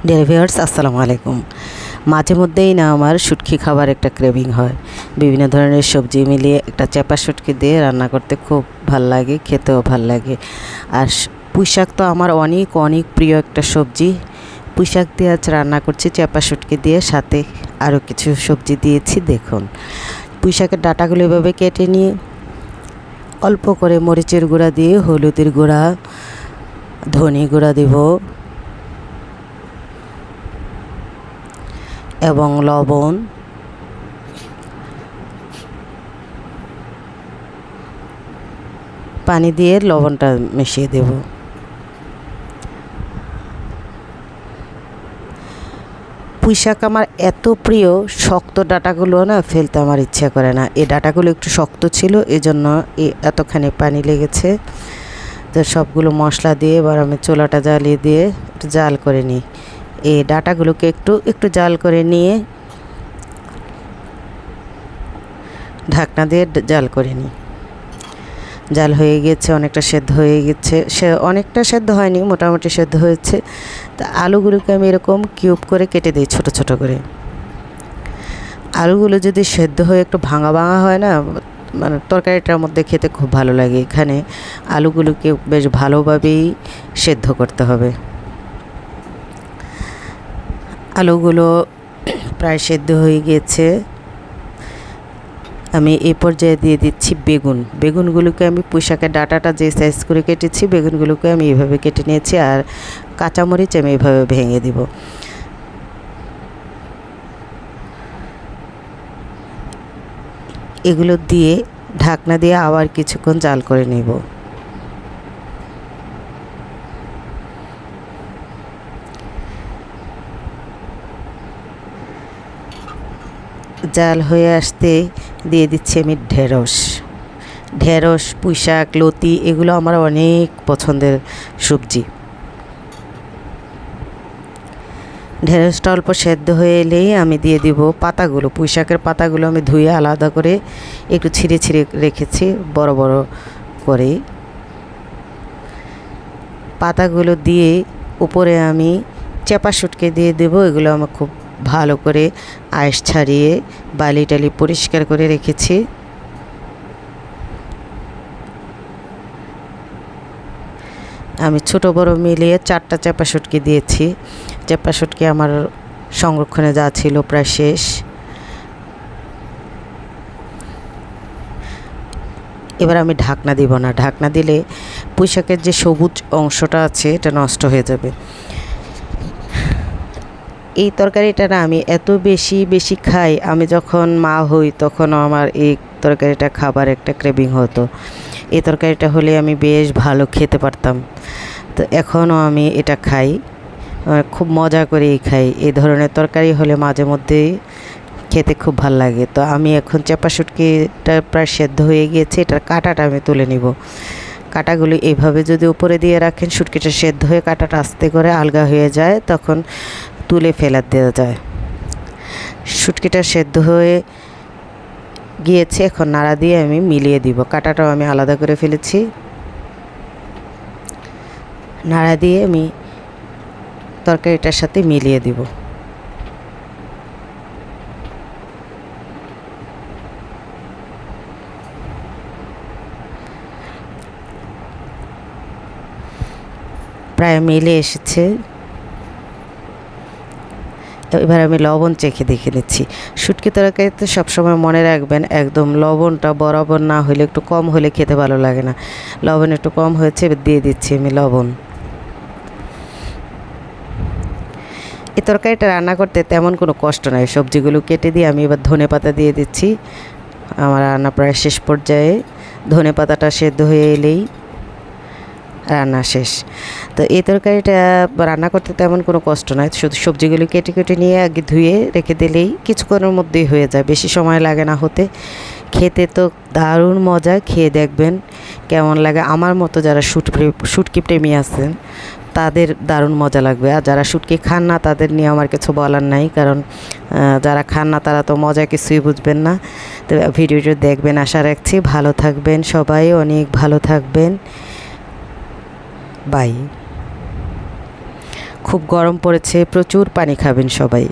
Dear viewers, আসসালামু আলাইকুম। মাঝে মধ্যেই না আমার শুটকি খাবার একটা ক্রেভিং হয়। বিভিন্ন ধরনের সবজি মিলিয়ে একটা চাপা শুটকি দিয়ে রান্না করতে খুব ভাল লাগে, খেতেও ভাল লাগে। আর পুঁই শাক তো আমার অনেক অনেক প্রিয় একটা সবজি। পুঁই শাক দিয়ে আজ রান্না করছি চাপা শুটকি দিয়ে, সাথে আরও কিছু সবজি দিয়েছি। দেখুন, পুঁই শাকের ডাঁটাগুলো এভাবে কেটে নিয়ে অল্প করে মরিচের গুঁড়া দিয়ে, হলুদের গুঁড়া, ধনে গুঁড়া দেব এবং লবণ, পানি দিয়ে লবণটা মিশিয়ে দেব। পুঁই শাক আমার এত প্রিয়, শক্ত ডাঁটাগুলো না ফেলতে আমার ইচ্ছা করে না। এই ডাঁটাগুলো একটু শক্ত ছিল, এজন্য এতখানি পানি লেগেছে। তো সবগুলো মশলা দিয়ে এবার আমি চুলাটা জ্বালিয়ে দিয়ে একটু জাল করে নিই। এই ডাঁটাগুলোকে একটু একটু জাল করে নিয়ে ঢাকনা দিয়ে জাল করে নিই। জাল হয়ে গেছে, অনেকটা সেদ্ধ হয়ে গেছে। অনেকটা সেদ্ধ হয়নি, মোটামুটি সেদ্ধ হয়েছে। তা আলুগুলোকে আমি এরকম কিউব করে কেটে দিই, ছোট ছোট করে। আলুগুলো যদি সেদ্ধ হয়ে একটু ভাঙা ভাঙা হয় না, মানে তরকারিটার মধ্যে খেতে খুব ভালো লাগে। এখানে আলুগুলোকে বেশ ভালোভাবেই সেদ্ধ করতে হবে। আলুগুলো প্রায় সেদ্ধ হয়ে গিয়েছে। আমি এই পর্যায়ে দিয়ে দিচ্ছি বেগুনগুলোকে আমি পুঁই শাকের ডাঁটাটা যে সাইজ করে কেটেছি, বেগুনগুলোকে আমি এইভাবে কেটে নিয়েছি। আর কাঁচামরিচ আমি এইভাবে ভেঙে দিব। এগুলো দিয়ে ঢাকনা দিয়ে আবার কিছুক্ষণ জাল করে নেব। জাল হয়ে আসতে দিয়ে দিচ্ছি আমি ঢেঁড়স, পুঁই শাক, লতি, এগুলো আমার অনেক পছন্দের সবজি। ঢেঁড়সটা অল্প সেদ্ধ হয়ে এলেই আমি দিয়ে দিব পাতাগুলো। পুঁই শাকের পাতাগুলো আমি ধুয়ে আলাদা করে একটু ছিঁড়ে ছিঁড়ে রেখেছি বড় বড় করে। পাতাগুলো দিয়ে উপরে আমি চাপা শুটকি দিয়ে দেবো। এগুলো আমার খুব ভালো করে আঁশ ছাড়িয়ে বালি টালি পরিষ্কার করে রেখেছি। আমি ছোট বড় মিলিয়ে 4টা চাপা শুটকি দিয়েছি। চাপা শুটকি আমার সংরক্ষণে যা ছিল প্রায় শেষ। এবার আমি ঢাকনা দিব না, ঢাকনা দিলে পুঁই শাকের যে সবুজ অংশটা আছে এটা নষ্ট হয়ে যাবে। এই তরকারিটা না আমি এত বেশি বেশি খাই, আমি যখন মা হই তখনও আমার এই তরকারিটা খাবার একটা ক্রেভিং হতো। এই তরকারিটা হলে আমি বেশ ভালো খেতে পারতাম। তো এখনও আমি এটা খাই, খুব মজা করেই খাই। এই ধরনের তরকারি হলে মাঝে মধ্যেই খেতে খুব ভাল লাগে। তো আমি এখন চাপা শুটকিটা প্রায় সেদ্ধ হয়ে গিয়েছে, এটার কাঁটাটা আমি তুলে নিব। কাঁটাগুলি এইভাবে যদি উপরে দিয়ে রাখেন, শুটকিটা সেদ্ধ হয়ে কাঁটাটা আস্তে করে আলগা হয়ে যায়, তখন তুলে ফেলে দেওয়া যায়। শুটকিটা সেদ্ধ হয়ে গিয়েছে, এখন নাড়া দিয়ে আমি মিলিয়ে দিব। কাঁটাটাও আমি আলাদা করে ফেলেছি। নাড়া দিয়ে আমি তরকারিটার সাথে মিলিয়ে দিব। প্রায় মিলে এসেছে। এবার আমি লবণ চেখে দেখে নিচ্ছি। শুটকি তরকারিতে সবসময় মনে রাখবেন, একদম লবণটা বরাবর না হলে, একটু কম হলে খেতে ভালো লাগে না। লবণ একটু কম হয়েছে, এবার দিয়ে দিচ্ছি আমি লবণ। এই তরকারিটা রান্না করতে তেমন কোনো কষ্ট নয়। সবজিগুলো কেটে দিয়ে আমি এবার ধনেপাতা দিয়ে দিচ্ছি। আমার রান্না প্রায় শেষ পর্যায়ে। ধনেপাতাটা সেদ্ধ হয়ে এলেই রান্না শেষ। তো এই তরকারিটা রান্না করতে তেমন কোনো কষ্ট নয়, শুধু সবজিগুলো কেটে কেটে নিয়ে আগে ধুয়ে রেখে দিলেই কিছুক্ষণের মধ্যেই হয়ে যায়, বেশি সময় লাগে না হতে। খেতে তো দারুণ মজা, খেয়ে দেখবেন কেমন লাগে। আমার মতো যারা শুটকি প্রেমী আছেন তাদের দারুণ মজা লাগবে। আর যারা শুটকি খান না তাদের নিয়ে আমার কিছু বলার নাই, কারণ যারা খান না তারা তো মজা কিছুই বুঝবেন না। তো ভিডিওটি দেখবেন আশা রাখছি। ভালো থাকবেন সবাই, অনেক ভালো থাকবেন। বাই। খুব গরম পড়েছে, প্রচুর পানি খাবেন সবাই।